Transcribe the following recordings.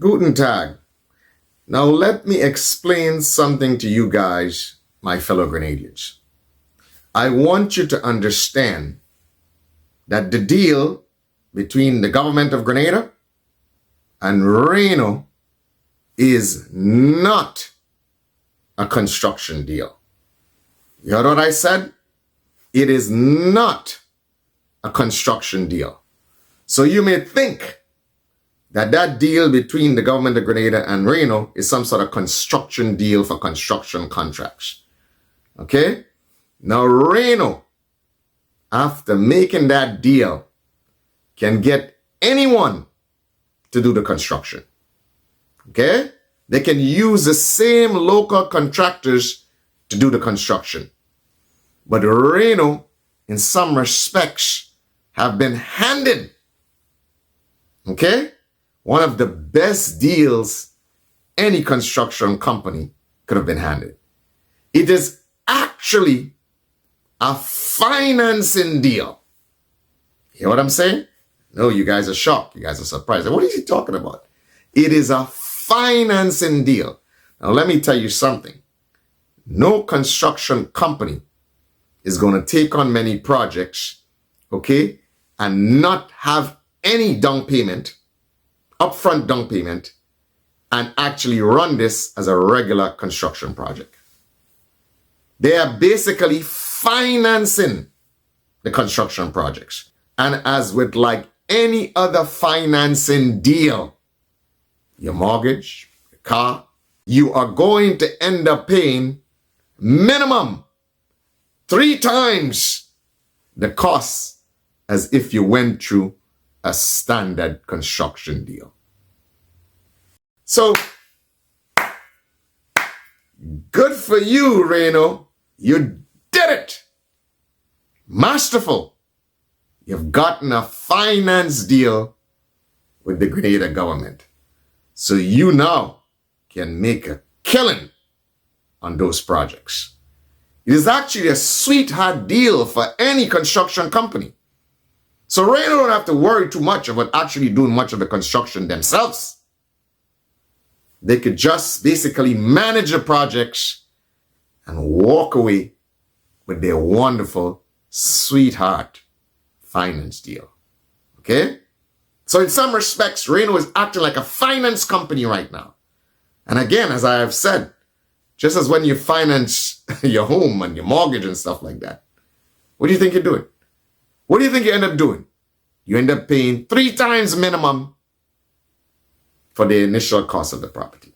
Guten Tag. Now let me explain something to you guys, my fellow Grenadians. I want you to understand that the deal between the government of Grenada and Reyneau is not a construction deal. You heard what I said? It is not a construction deal. So you may think that deal between the government of Grenada and Reyneau is some sort of construction deal for construction contracts. Okay? Now Reyneau, after making that deal, can get anyone to do the construction. Okay? They can use the same local contractors to do the construction. But Reyneau, in some respects, have been handed, okay, one of the best deals any construction company could have been handed. It is actually a financing deal. You hear what I'm saying? No, you guys are shocked. You guys are surprised. What is he talking about? It is a financing deal. Now, let me tell you something. No construction company is going to take on many projects, okay, and not have any down payment, upfront down payment, and actually run this as a regular construction project. They are basically financing the construction projects. And as with like any other financing deal, your mortgage, your car, you are going to end up paying minimum 3 times the cost as if you went through a standard construction deal. So, good for you, Reyneau. You did it. Masterful. You've gotten a finance deal with the Grenada government. So you now can make a killing on those projects. It is actually a sweetheart deal for any construction company. So Reyneau don't have to worry too much about actually doing much of the construction themselves. They could just basically manage the projects and walk away with their wonderful sweetheart finance deal. Okay? So in some respects, Reyneau is acting like a finance company right now. And again, as I have said, just as when you finance your home and your mortgage and stuff like that, what do you think you're doing? What do you think you end up doing? You end up paying 3 times minimum for the initial cost of the property.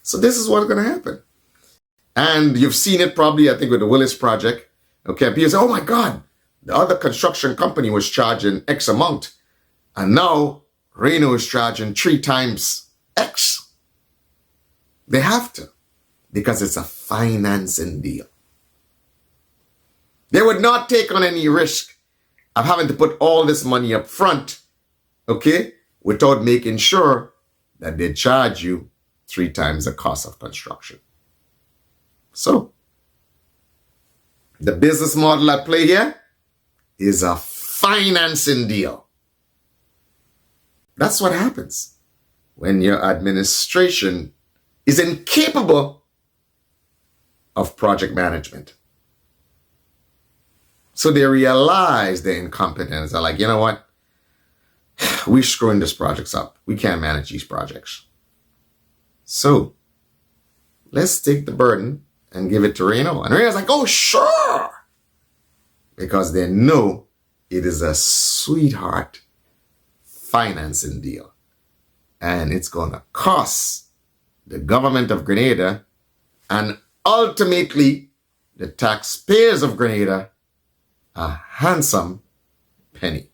So this is what's going to happen. And you've seen it probably, I think, with the Willis project. Okay, people say, oh my God, the other construction company was charging X amount. And now Reyneau is charging 3 times X. They have to, because it's a financing deal. They would not take on any risk of having to put all this money up front, okay, without making sure that they charge you 3 times the cost of construction. So, the business model at play here is a financing deal. That's what happens when your administration is incapable of project management. So they realize their incompetence. They're like, you know what? We're screwing these projects up. We can't manage these projects. So let's take the burden and give it to Reyneau. And Reyneau's like, oh, sure. Because they know it is a sweetheart financing deal. And it's going to cost the government of Grenada and ultimately the taxpayers of Grenada a handsome penny.